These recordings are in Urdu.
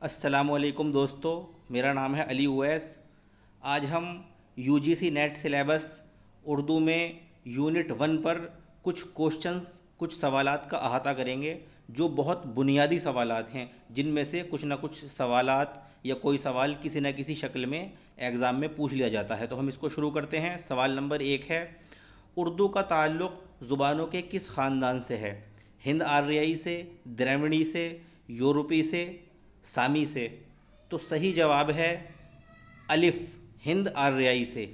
السلام علیکم دوستو، میرا نام ہے علی اویس۔ آج ہم U G C NET syllabus Urdu میں یونٹ 1 پر کچھ کوشچنز، کچھ سوالات کا احاطہ کریں گے جو بہت بنیادی سوالات ہیں، جن میں سے کچھ نہ کچھ سوالات یا کوئی سوال کسی نہ کسی شکل میں ایگزام میں پوچھ لیا جاتا ہے۔ تو ہم اس کو شروع کرتے ہیں۔ سوال نمبر 1 ہے، اردو کا تعلق زبانوں کے کس خاندان سے ہے؟ ہند آریائی سے، دراوڑی سے، یورپی سے، سامی سے؟ تو صحیح جواب ہے الف، ہند آریائی سے۔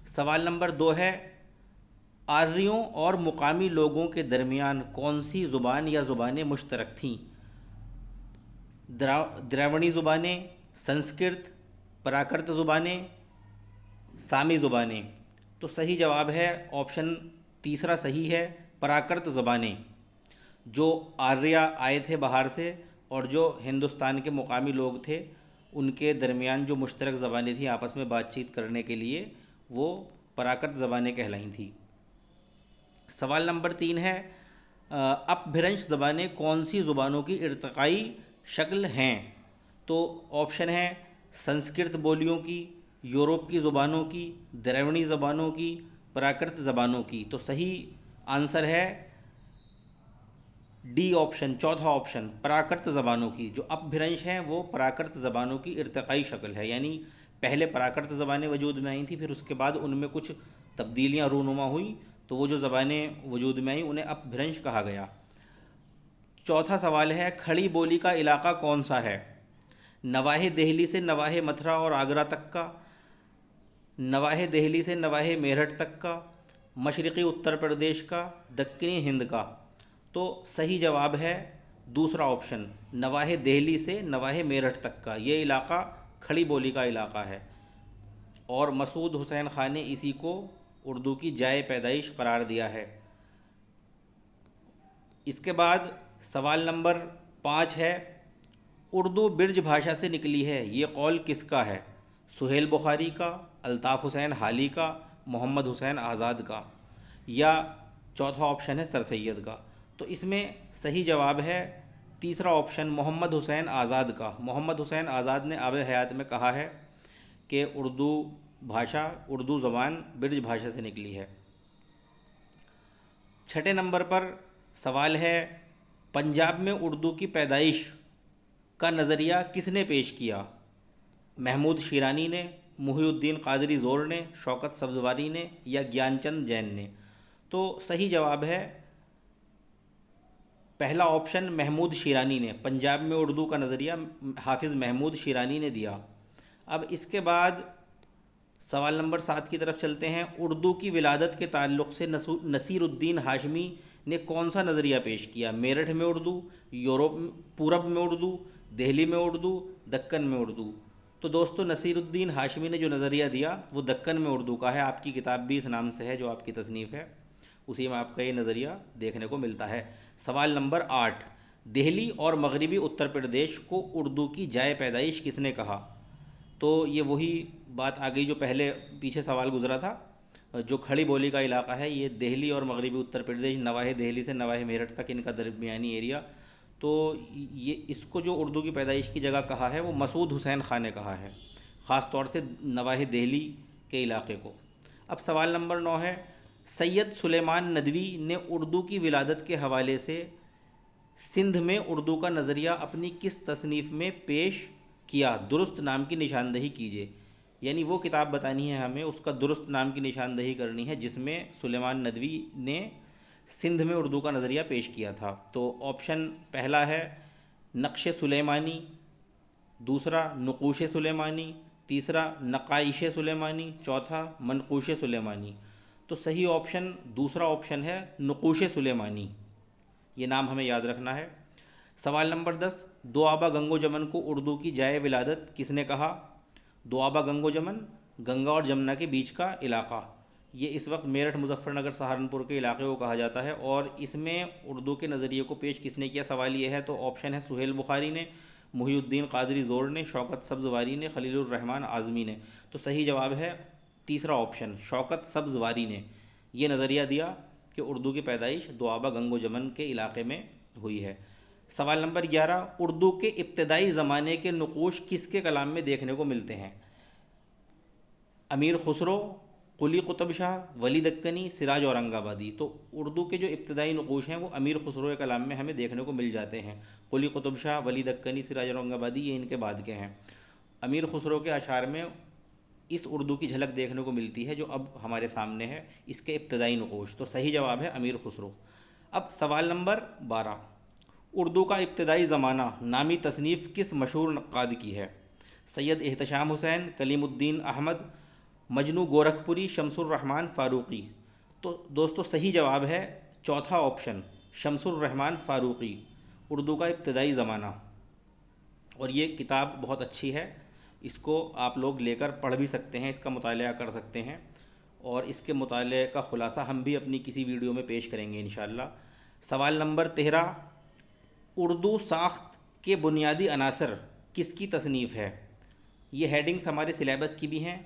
سوال نمبر 2 ہے، آریوں اور مقامی لوگوں کے درمیان کون سی زبان یا زبانیں مشترک تھیں؟ دراوڑی زبانیں، سنسکرت، پراکرت زبانیں، سامی زبانیں؟ تو صحیح جواب ہے آپشن تیسرا صحیح ہے، پراکرت زبانیں۔ جو آریہ آئے تھے باہر سے اور جو ہندوستان کے مقامی لوگ تھے، ان کے درمیان جو مشترک زبانیں تھیں آپس میں بات چیت کرنے کے لیے، وہ پراکرت زبانیں کہلائی تھیں۔ سوال نمبر 3 ہے، اپبھرنش زبانیں کون سی زبانوں کی ارتقائی شکل ہیں؟ تو آپشن ہے سنسکرت بولیوں کی، یورپ کی زبانوں کی، دراوڑی زبانوں کی، پراکرت زبانوں کی؟ تو صحیح آنسر ہے ڈی آپشن، چوتھا آپشن، پراکرت زبانوں کی۔ جو اپبھرنش ہیں وہ پراکرت زبانوں کی ارتقائی شکل ہے، یعنی پہلے پراکرت زبانیں وجود میں آئی تھیں، پھر اس کے بعد ان میں کچھ تبدیلیاں رونما ہوئیں، تو وہ جو زبانیں وجود میں آئیں انہیں اپبھرنش کہا گیا۔ چوتھا سوال ہے، کھڑی بولی کا علاقہ کون سا ہے؟ نواح دہلی سے نواح متھرا اور آگرہ تک کا، نواح دہلی سے نواح میرٹھ تک کا، مشرقی اتر پردیش کا، دکنی ہند کا؟ تو صحیح جواب ہے دوسرا آپشن، نواح دہلی سے نواح میرٹھ تک کا۔ یہ علاقہ کھڑی بولی کا علاقہ ہے، اور مسعود حسین خان نے اسی کو اردو کی جائے پیدائش قرار دیا ہے۔ اس کے بعد سوال نمبر 5 ہے، اردو برج بھاشا سے نکلی ہے، یہ قول کس کا ہے؟ سہیل بخاری کا، الطاف حسین حالی کا، محمد حسین آزاد کا؟ یا چوتھا آپشن ہے سر سید کا؟ تو اس میں صحیح جواب ہے تیسرا آپشن، محمد حسین آزاد کا۔ محمد حسین آزاد نے آب حیات میں کہا ہے کہ اردو زبان برج بھاشا سے نکلی ہے۔ چھٹے نمبر پر سوال ہے، پنجاب میں اردو کی پیدائش کا نظریہ کس نے پیش کیا؟ محمود شیرانی نے، محی الدین قادری زور نے، شوکت سبزواری نے، یا گیان چند جین نے؟ تو صحیح جواب ہے پہلا آپشن، محمود شیرانی نے۔ پنجاب میں اردو کا نظریہ حافظ محمود شیرانی نے دیا۔ اب اس کے بعد سوال نمبر 7 کی طرف چلتے ہیں، اردو کی ولادت کے تعلق سے نصیر الدین ہاشمی نے کون سا نظریہ پیش کیا؟ میرٹھ میں اردو، پورب میں اردو، دہلی میں اردو، دکن میں اردو؟ تو دوستو نصیر الدین ہاشمی نے جو نظریہ دیا وہ دکن میں اردو کا ہے۔ آپ کی کتاب بھی اس نام سے ہے جو آپ کی تصنیف ہے، اسی میں آپ کا یہ نظریہ دیکھنے کو ملتا ہے۔ سوال نمبر 8، دہلی اور مغربی اتر پردیش کو اردو کی جائے پیدائش کس نے کہا؟ تو یہ وہی بات آ گئی جو پہلے پیچھے سوال گزرا تھا۔ جو کھڑی بولی کا علاقہ ہے یہ دہلی اور مغربی اتر پردیش، نواح دہلی سے نواح میرٹھ تک ان کا درمیانی ایریا، تو یہ اس کو جو اردو کی پیدائش کی جگہ کہا ہے وہ مسعود حسین خان نے کہا ہے، خاص طور سے نواح دہلی کے علاقے کو۔ اب سوال نمبر 9 ہے، سید سلیمان ندوی نے اردو کی ولادت کے حوالے سے سندھ میں اردو کا نظریہ اپنی کس تصنیف میں پیش کیا؟ درست نام کی نشاندہی کیجیے، یعنی وہ کتاب بتانی ہے ہمیں، اس کا درست نام کی نشاندہی کرنی ہے جس میں سلیمان ندوی نے سندھ میں اردو کا نظریہ پیش کیا تھا۔ تو آپشن پہلا ہے نقش سلیمانی، دوسرا نقوش سلیمانی، تیسرا نقائش سلیمانی، چوتھا منقوش سلیمانی؟ تو صحیح آپشن دوسرا آپشن ہے نقوش سلیمانی، یہ نام ہمیں یاد رکھنا ہے۔ سوال نمبر 10، دوآبہ گنگ و جمن کو اردو کی جائے ولادت کس نے کہا؟ دوآبہ گنگ و جمن، گنگا اور جمنا کے بیچ کا علاقہ، یہ اس وقت میرٹھ، مظفر نگر، سہارنپور کے علاقے کو کہا جاتا ہے، اور اس میں اردو کے نظریے کو پیش کس نے کیا؟ سوال یہ ہے، تو آپشن ہے سہیل بخاری نے، محی الدین قادری زور نے، شوکت سبزواری نے، خلیل الرحمن اعظمی نے؟ تو صحیح جواب ہے تیسرا آپشن، شوکت سبزواری نے یہ نظریہ دیا کہ اردو کی پیدائش دوآبہ گنگ و جمن کے علاقے میں ہوئی ہے۔ سوال نمبر 11، اردو کے ابتدائی زمانے کے نقوش کس کے کلام میں دیکھنے کو ملتے ہیں؟ امیر خسرو، قلی قطب شاہ، ولی دکنی، سراج اورنگ آبادی۔ تو اردو کے جو ابتدائی نقوش ہیں وہ امیر خسرو کے کلام میں ہمیں دیکھنے کو مل جاتے ہیں۔ قلی قطب شاہ، ولی دکنی، سراج اورنگ آبادی یہ ان کے بعد کے ہیں۔ امیر خسرو کے اشعار میں اس اردو کی جھلک دیکھنے کو ملتی ہے جو اب ہمارے سامنے ہے، اس کے ابتدائی نقوش۔ تو صحیح جواب ہے امیر خسرو۔ اب سوال نمبر 12، اردو کا ابتدائی زمانہ نامی تصنیف کس مشہور نقاد کی ہے؟ سید احتشام حسین، کلیم الدین احمد، مجنو گورکھپوری، شمس الرحمن فاروقی۔ تو دوستو صحیح جواب ہے چوتھا آپشن، شمس الرحمن فاروقی، اردو کا ابتدائی زمانہ۔ اور یہ کتاب بہت اچھی ہے، اس کو آپ لوگ لے کر پڑھ بھی سکتے ہیں، اس کا مطالعہ کر سکتے ہیں، اور اس کے مطالعے کا خلاصہ ہم بھی اپنی کسی ویڈیو میں پیش کریں گے انشاءاللہ۔ سوال نمبر 13، اردو ساخت کے بنیادی عناصر کس کی تصنیف ہے؟ یہ ہیڈنگز ہمارے سلیبس کی بھی ہیں،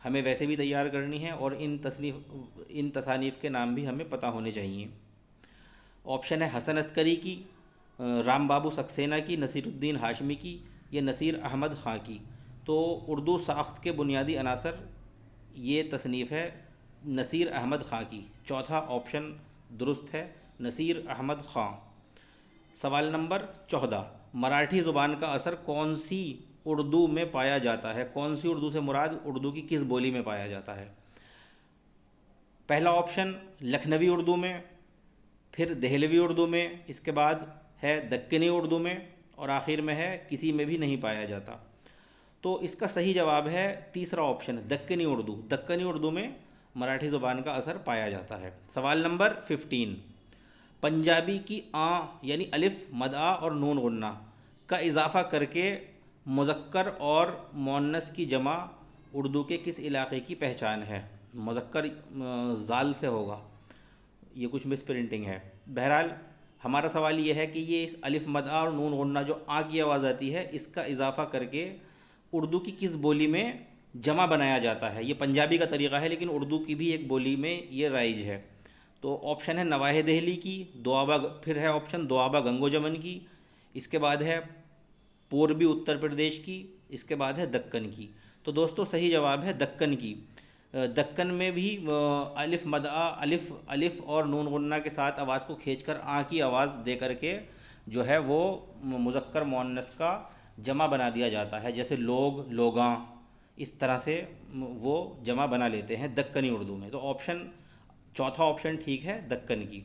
ہمیں ویسے بھی تیار کرنی ہے، اور ان تصانیف کے نام بھی ہمیں پتہ ہونے چاہیے۔ آپشن ہے حسن عسکری کی، رام بابو سکسینہ کی، نصیر الدین ہاشمی کی، یا نصیر احمد خاں کی۔ تو اردو ساخت کے بنیادی عناصر یہ تصنیف ہے نصیر احمد خاں کی، چوتھا آپشن درست ہے، نصیر احمد خاں۔ سوال نمبر 14، مراٹھی زبان کا اثر کون سی اردو میں پایا جاتا ہے؟ کون سی اردو سے مراد اردو کی کس بولی میں پایا جاتا ہے؟ پہلا آپشن لکھنوی اردو میں، پھر دہلوی اردو میں، اس کے بعد ہے دکنی اردو میں، اور آخر میں ہے کسی میں بھی نہیں پایا جاتا۔ تو اس کا صحیح جواب ہے تیسرا آپشن، دکنی اردو۔ دکنی اردو میں مراٹھی زبان کا اثر پایا جاتا ہے۔ سوال نمبر 15، پنجابی کی یعنی الف مد اور نون غنہ کا اضافہ کر کے مذکر اور مؤنث کی جمع اردو کے کس علاقے کی پہچان ہے؟ مذکر زال سے ہوگا، یہ کچھ مس پرنٹنگ ہے۔ بہرحال ہمارا سوال یہ ہے کہ یہ اس الف مد اور نون غنہ جو کی آواز آتی ہے، اس کا اضافہ کر کے اردو کی کس بولی میں جمع بنایا جاتا ہے؟ یہ پنجابی کا طریقہ ہے، لیکن اردو کی بھی ایک بولی میں یہ رائج ہے۔ تو آپشن ہے نواح دہلی کی، پھر ہے آپشن دوآبہ گنگو جمن کی، اس کے بعد ہے پوربی اتر پردیش کی، اس کے بعد ہے دکن کی۔ تو دوستو صحیح جواب ہے دکن کی۔ دکن میں بھی الف مد الف اور نون غنہ کے ساتھ آواز کو کھینچ کر کی آواز دے کر کے جو ہے وہ مذکر مؤنث کا جمع بنا دیا جاتا ہے، جیسے لوگ، لوگاں، اس طرح سے وہ جمع بنا لیتے ہیں دکنی اردو میں۔ تو چوتھا آپشن ٹھیک ہے دکن کی۔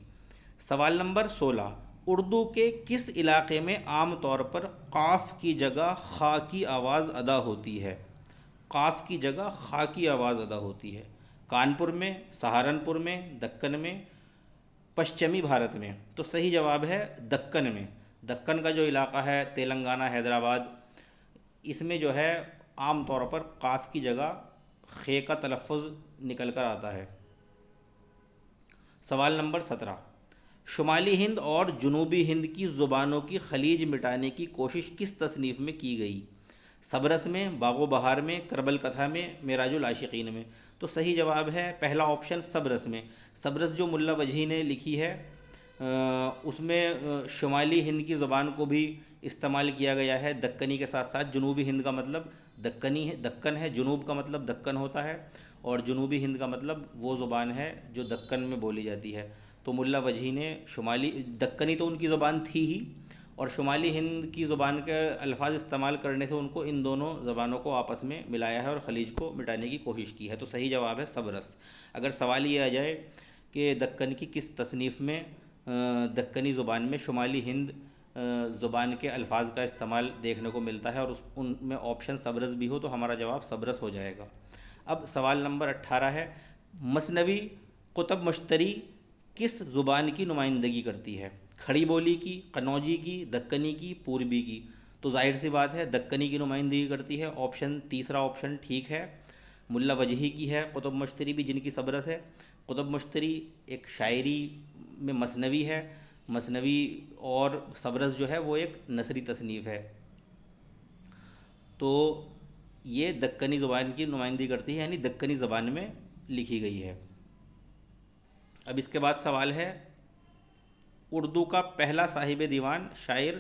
سوال نمبر 16، اردو کے کس علاقے میں عام طور پر قاف کی جگہ خا کی آواز ادا ہوتی ہے؟ قاف کی جگہ خا کی آواز ادا ہوتی ہے۔ کانپور میں، سہارنپور میں، دکن میں، پشچمی بھارت میں۔ تو صحیح جواب ہے دکن میں۔ دکن کا جو علاقہ ہے تلنگانہ، حیدرآباد، اس میں جو ہے عام طور پر قاف کی جگہ خے کا تلفظ نکل کر آتا ہے۔ سوال نمبر 17، شمالی ہند اور جنوبی ہند کی زبانوں کی خلیج مٹانے کی کوشش کس تصنیف میں کی گئی؟ سبرس میں، باغ و بہار میں، کربل کتھا میں، معراج العاشقین میں۔ تو صحیح جواب ہے پہلا آپشن سبرس میں۔ سبرس جو ملا وجہی نے لکھی ہے، اس میں شمالی ہند کی زبان کو بھی استعمال کیا گیا ہے دکنی کے ساتھ ساتھ۔ جنوبی ہند کا مطلب دکنی ہے، دکن ہے، جنوب کا مطلب دکن ہوتا ہے، اور جنوبی ہند کا مطلب وہ زبان ہے جو دکن میں بولی جاتی ہے۔ تو ملا وجہی نے دکنی تو ان کی زبان تھی ہی، اور شمالی ہند کی زبان کے الفاظ استعمال کرنے سے ان کو ان دونوں زبانوں کو آپس میں ملایا ہے اور خلیج کو مٹانے کی کوشش کی ہے۔ تو صحیح جواب ہے سبرس۔ اگر سوال یہ آ جائے کہ دکن کی کس تصنیف میں دکنی زبان میں شمالی ہند زبان کے الفاظ کا استعمال دیکھنے کو ملتا ہے، اور ان میں آپشن سبرس بھی ہو، تو ہمارا جواب سبرس ہو جائے گا۔ اب سوال نمبر 18 ہے، مثنوی قطب مشتری کس زبان کی نمائندگی کرتی ہے؟ کھڑی بولی کی، قنوجی کی، دکنی کی، پوربی کی؟ تو ظاہر سی بات ہے دکنی کی نمائندگی کرتی ہے۔ تیسرا آپشن ٹھیک ہے، ملا وجہی کی ہے قطب مشتری بھی، جن کی سبرس ہے۔ قطب مشتری ایک شاعری میں مثنوی ہے، مثنوی، اور سبرس جو ہے وہ ایک نثری تصنیف ہے۔ تو یہ دکنی زبان کی نمائندگی کرتی ہے، یعنی دکنی زبان میں لکھی گئی ہے۔ اب اس کے بعد سوال ہے اردو کا پہلا صاحب دیوان شاعر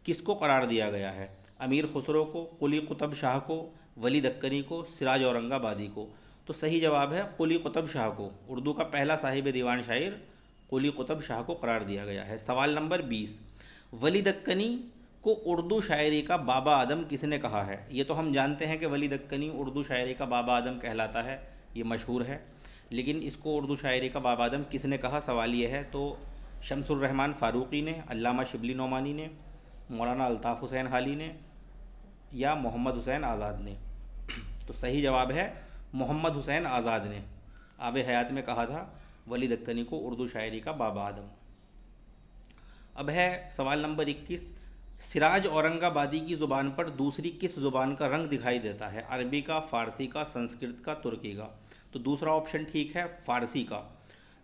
کس کو قرار دیا گیا ہے؟ امیر خسرو کو، قلی قطب شاہ کو، ولی دکنی کو، سراج اورنگ آبادی کو؟ تو صحیح جواب ہے قلی قطب شاہ کو۔ اردو کا پہلا صاحب دیوان شاعر قلی قطب شاہ کو قرار دیا گیا ہے۔ سوال نمبر 20، ولی دکنی کو اردو شاعری کا بابا اعظم کس نے کہا ہے؟ یہ تو ہم جانتے ہیں کہ ولی دکنی اردو شاعری کا بابا اعظم کہلاتا ہے، یہ مشہور ہے، لیکن اس کو اردو شاعری کا بابا اعظم کس نے کہا، سوال یہ ہے۔ تو شمس الرحمن فاروقی نے، علامہ شبلی نعمانی نے، مولانا الطاف حسین حالی نے، یا محمد حسین آزاد نے؟ تو صحیح جواب ہے محمد حسین آزاد نے آب حیات میں کہا تھا ولی دکنی کو اردو شاعری کا بابا اعظم۔ اب ہے سوال نمبر 21، سراج اورنگ آبادی کی زبان پر دوسری کس زبان کا رنگ دکھائی دیتا ہے؟ عربی کا، فارسی کا، سنسکرت کا، ترکی کا؟ تو دوسرا آپشن ٹھیک ہے، فارسی کا۔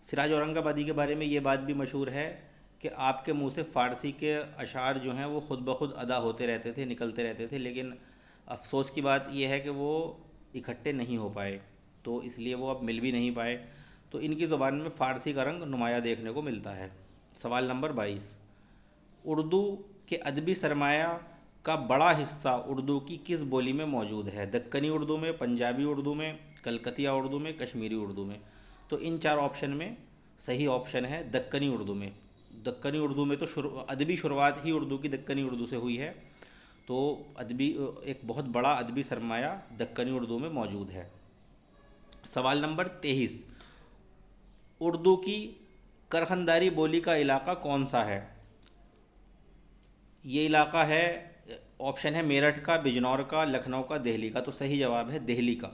سراج اورنگ آبادی کے بارے میں یہ بات بھی مشہور ہے کہ آپ کے منہ سے فارسی کے اشعار جو ہیں وہ خود بخود ادا ہوتے رہتے تھے، نکلتے رہتے تھے، لیکن افسوس کی بات یہ ہے کہ وہ اکٹھے نہیں ہو پائے، تو اس لیے وہ اب مل بھی نہیں پائے۔ تو ان کی زبان میں فارسی کا رنگ نمایاں دیکھنے کو ملتا ہے۔ سوال نمبر 22، اردو کے ادبی سرمایہ کا بڑا حصہ اردو کی کس بولی میں موجود ہے؟ دکنی اردو میں، پنجابی اردو میں، کلکتیہ اردو میں، کشمیری اردو میں؟ تو ان چار آپشن میں صحیح آپشن ہے دکنی اردو میں۔ دکنی اردو میں تو ادبی شروعات ہی اردو کی دکنی اردو سے ہوئی ہے، تو ادبی ایک بہت بڑا ادبی سرمایہ دکنی اردو میں موجود ہے۔ سوال نمبر 23، اردو کی کرخنداری بولی کا علاقہ کون سا ہے؟ یہ علاقہ ہے، آپشن ہے میرٹھ کا، بجنور کا، لکھنؤ کا، دہلی کا؟ تو صحیح جواب ہے دہلی کا۔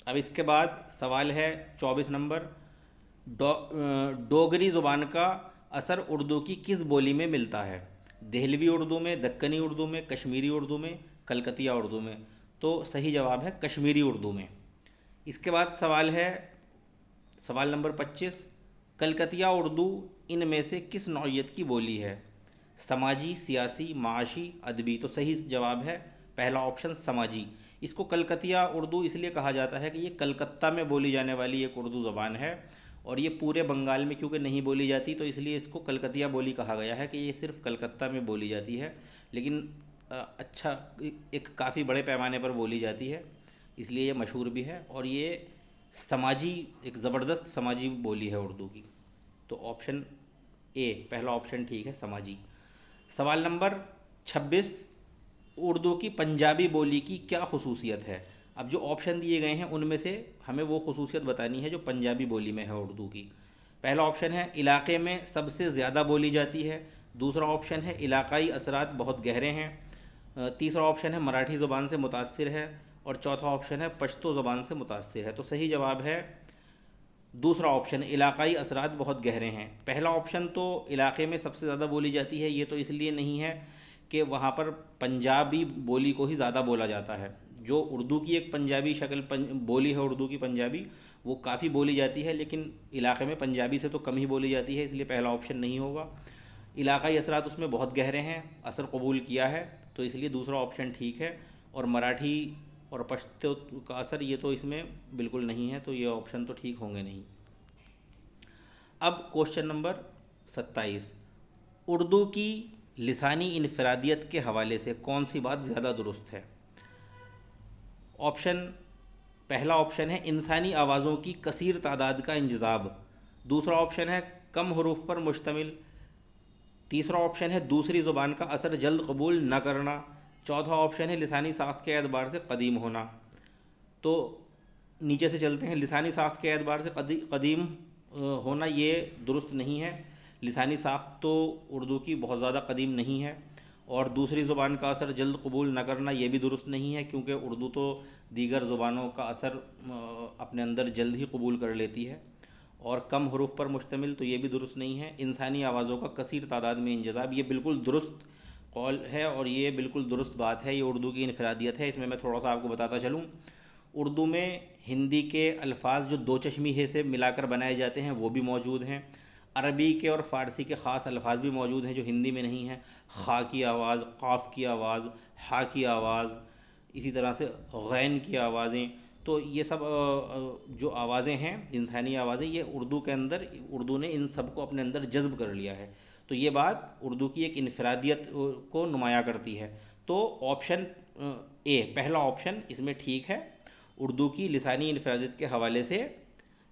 اب اس کے بعد سوال ہے 24 نمبر، ڈوگری زبان کا اثر اردو کی کس بولی میں ملتا ہے؟ دہلوی اردو میں، دکنی اردو میں، کشمیری اردو میں، کلکتیہ اردو میں؟ تو صحیح جواب ہے کشمیری اردو میں۔ اس کے بعد سوال ہے سوال نمبر 25، کلکتیہ اردو ان میں سے کس نوعیت کی بولی ہے؟ سماجی، سیاسی، معاشی، ادبی؟ تو صحیح جواب ہے پہلا آپشن سماجی۔ اس کو کلکتیہ اردو اس لیے کہا جاتا ہے کہ یہ کلکتہ میں بولی جانے والی ایک اردو زبان ہے، اور یہ پورے بنگال میں کیونکہ نہیں بولی جاتی، تو اس لیے اس کو کلکتیہ بولی کہا گیا ہے کہ یہ صرف کلکتہ میں بولی جاتی ہے، لیکن اچھا ایک کافی بڑے پیمانے پر بولی جاتی ہے، اس لیے یہ مشہور بھی ہے، اور یہ سماجی، ایک زبردست سماجی بولی ہے اردو کی۔ تو آپشن اے، پہلا آپشن ٹھیک ہے، سماجی۔ سوال نمبر 26، اردو کی پنجابی بولی کی کیا خصوصیت ہے؟ اب جو آپشن دیے گئے ہیں ان میں سے ہمیں وہ خصوصیت بتانی ہے جو پنجابی بولی میں ہے اردو کی۔ پہلا آپشن ہے علاقے میں سب سے زیادہ بولی جاتی ہے، دوسرا آپشن ہے علاقائی اثرات بہت گہرے ہیں، تیسرا آپشن ہے مراٹھی زبان سے متاثر ہے، اور چوتھا آپشن ہے پشتو زبان سے متاثر ہے۔ تو صحیح جواب ہے دوسرا آپشن، علاقائی اثرات بہت گہرے ہیں۔ پہلا آپشن تو علاقے میں سب سے زیادہ بولی جاتی ہے، یہ تو اس لیے نہیں ہے کہ وہاں پر پنجابی بولی کو ہی زیادہ بولا جاتا ہے۔ جو اردو کی ایک پنجابی شکل بولی ہے اردو کی پنجابی، وہ کافی بولی جاتی ہے، لیکن علاقے میں پنجابی سے تو کم ہی بولی جاتی ہے، اس لیے پہلا آپشن نہیں ہوگا۔ علاقائی اثرات اس میں بہت گہرے ہیں، اثر قبول کیا ہے، تو اس لیے دوسرا آپشن ٹھیک ہے، اور مراٹھی اور پشتو کا اثر یہ تو اس میں بالکل نہیں ہے، تو یہ آپشن تو ٹھیک ہوں گے نہیں۔ اب کوشچن نمبر 27، اردو کی لسانی انفرادیت کے حوالے سے کون سی بات زیادہ درست ہے؟ پہلا آپشن ہے انسانی آوازوں کی کثیر تعداد کا انجذاب، دوسرا آپشن ہے کم حروف پر مشتمل، تیسرا آپشن ہے دوسری زبان کا اثر جلد قبول نہ کرنا، چوتھا آپشن ہے لسانی ساخت کے اعتبار سے قدیم ہونا۔ تو نیچے سے چلتے ہیں، لسانی ساخت کے اعتبار سے قدیم ہونا یہ درست نہیں ہے، لسانی ساخت تو اردو کی بہت زیادہ قدیم نہیں ہے، اور دوسری زبان کا اثر جلد قبول نہ کرنا یہ بھی درست نہیں ہے، کیونکہ اردو تو دیگر زبانوں کا اثر اپنے اندر جلد ہی قبول کر لیتی ہے، اور کم حروف پر مشتمل تو یہ بھی درست نہیں ہے۔ انسانی آوازوں کا کثیر تعداد میں انجذاب یہ بالکل درست قول ہے، اور یہ بالکل درست بات ہے، یہ اردو کی انفرادیت ہے۔ اس میں تھوڑا سا آپ کو بتاتا چلوں، اردو میں ہندی کے الفاظ جو دو چشمی ہے سے ملا کر بنائے جاتے ہیں وہ بھی موجود ہیں، عربی کے اور فارسی کے خاص الفاظ بھی موجود ہیں جو ہندی میں نہیں ہیں، خا کی آواز، قاف کی آواز، ہا کی آواز، اسی طرح سے غین کی آوازیں، تو یہ سب جو آوازیں ہیں انسانی آوازیں، یہ اردو کے اندر اردو نے ان سب کو اپنے اندر جذب کر لیا ہے۔ تو یہ بات اردو کی ایک انفرادیت کو نمایاں کرتی ہے۔ تو آپشن اے، پہلا آپشن اس میں ٹھیک ہے، اردو کی لسانی انفرادیت کے حوالے سے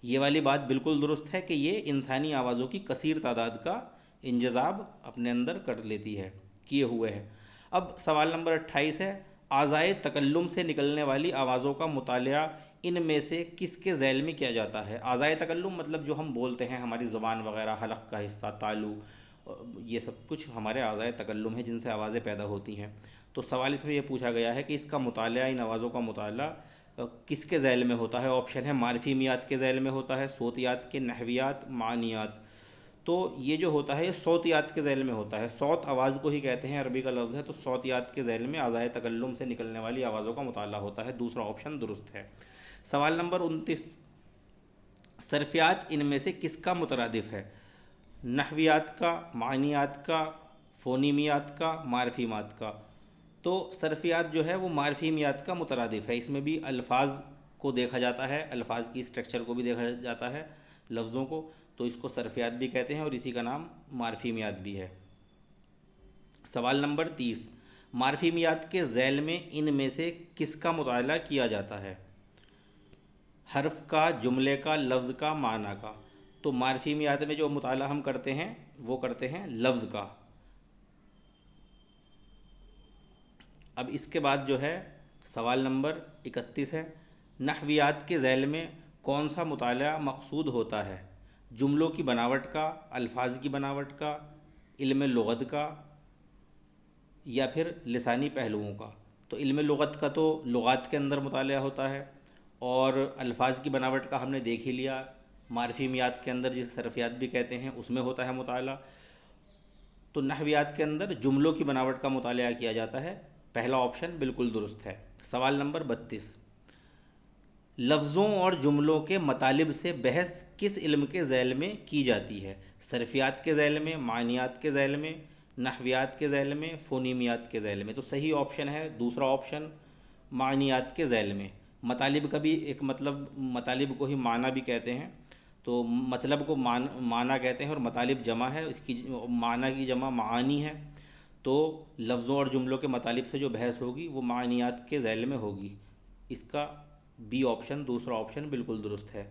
یہ والی بات بالکل درست ہے کہ یہ انسانی آوازوں کی کثیر تعداد کا انجذاب اپنے اندر کر لیتی ہے، کیے ہوئے ہے۔ اب سوال نمبر 28 ہے، اعضائے تکلم سے نکلنے والی آوازوں کا مطالعہ ان میں سے کس کے ذیل میں کیا جاتا ہے؟ اعضائے تکلم مطلب جو ہم بولتے ہیں، ہماری زبان وغیرہ، حلق کا حصہ، تالو، یہ سب کچھ ہمارے اعضائے تکلم ہیں جن سے آوازیں پیدا ہوتی ہیں۔ تو سوال اس میں یہ پوچھا گیا ہے کہ اس کا مطالعہ، ان آوازوں کا مطالعہ کس کے ذیل میں ہوتا ہے؟ آپشن ہے معرفیمیات کے ذیل میں ہوتا ہے، صوتیات کے، نحویات، معانیات۔ تو یہ جو ہوتا ہے یہ صوتیات کے ذیل میں ہوتا ہے۔ صوت آواز کو ہی کہتے ہیں، عربی کا لفظ ہے، تو صوتیات کے ذیل میں اعضائے تکلم سے نکلنے والی آوازوں کا مطالعہ ہوتا ہے۔ دوسرا آپشن درست ہے۔ سوال نمبر 29، صرفیات ان میں سے کس کا مترادف ہے؟ نحویات کا، معانیات کا، فونیمیات کا، معرفیمیات کا؟ تو صرفیات جو ہے وہ معرفیمیات کا مترادف ہے۔ اس میں بھی الفاظ کو دیکھا جاتا ہے، الفاظ کی اسٹرکچر کو بھی دیکھا جاتا ہے، لفظوں کو، تو اس کو صرفیات بھی کہتے ہیں اور اسی کا نام معرفیمیات بھی ہے۔ سوال نمبر 30، معرفیمیات کے ذیل میں ان میں سے کس کا مطالعہ کیا جاتا ہے؟ حرف کا، جملے کا، لفظ کا، معنی کا؟ تو معرفیمیات میں جو مطالعہ ہم کرتے ہیں وہ کرتے ہیں لفظ کا۔ اب اس کے بعد جو ہے سوال نمبر 31 ہے، نحویات کے ذیل میں کون سا مطالعہ مقصود ہوتا ہے؟ جملوں کی بناوٹ کا، الفاظ کی بناوٹ کا، علم لغت کا، یا پھر لسانی پہلوؤں کا؟ تو علم لغت کا تو لغات کے اندر مطالعہ ہوتا ہے، اور الفاظ کی بناوٹ کا ہم نے دیکھ ہی لیا، معرفیمیات کے اندر جسے صرفیات بھی کہتے ہیں اس میں ہوتا ہے مطالعہ۔ تو نحویات کے اندر جملوں کی بناوٹ کا مطالعہ کیا جاتا ہے۔ پہلا آپشن بالکل درست ہے۔ سوال نمبر 32، لفظوں اور جملوں کے مطالب سے بحث کس علم کے ذیل میں کی جاتی ہے؟ صرفیات کے ذیل میں، معانیات کے ذیل میں، نحویات کے ذیل میں، فونیمیات کے ذیل میں؟ تو صحیح آپشن ہے دوسرا آپشن، معانیات کے ذیل میں۔ مطالب کا بھی ایک مطلب، مطالب کو ہی معنی بھی کہتے ہیں، تو مطلب کو معنی کہتے ہیں، اور مطالب جمع ہے، اس کی معنی کی جمع معانی ہے۔ تو لفظوں اور جملوں کے مطالب سے جو بحث ہوگی وہ معانیات کے ذیل میں ہوگی۔ اس کا بی آپشن، دوسرا آپشن بالکل درست ہے۔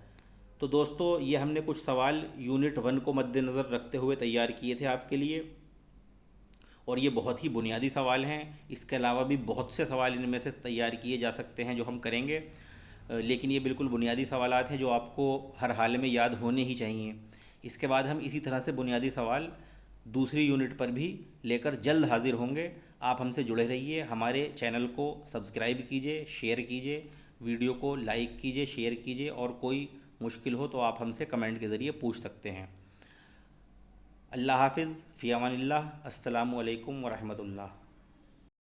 تو دوستو یہ ہم نے کچھ سوال یونٹ 1 کو مد نظر رکھتے ہوئے تیار کیے تھے آپ کے لیے، اور یہ بہت ہی بنیادی سوال ہیں۔ اس کے علاوہ بھی بہت سے سوال ان میں سے تیار کیے جا سکتے ہیں جو ہم کریں گے، لیکن یہ بالکل بنیادی سوالات ہیں جو آپ کو ہر حال میں یاد ہونے ہی چاہیے۔ اس کے بعد ہم اسی طرح سے بنیادی سوال دوسری یونٹ پر بھی لے کر جلد حاضر ہوں گے۔ آپ ہم سے جڑے رہیے، ہمارے چینل کو سبسکرائب کیجئے، شیئر کیجئے، ویڈیو کو لائک کیجئے، شیئر کیجئے، اور کوئی مشکل ہو تو آپ ہم سے کمنٹ کے ذریعے پوچھ سکتے ہیں۔ اللہ حافظ، فی امان اللہ، السلام علیکم ورحمۃ اللہ۔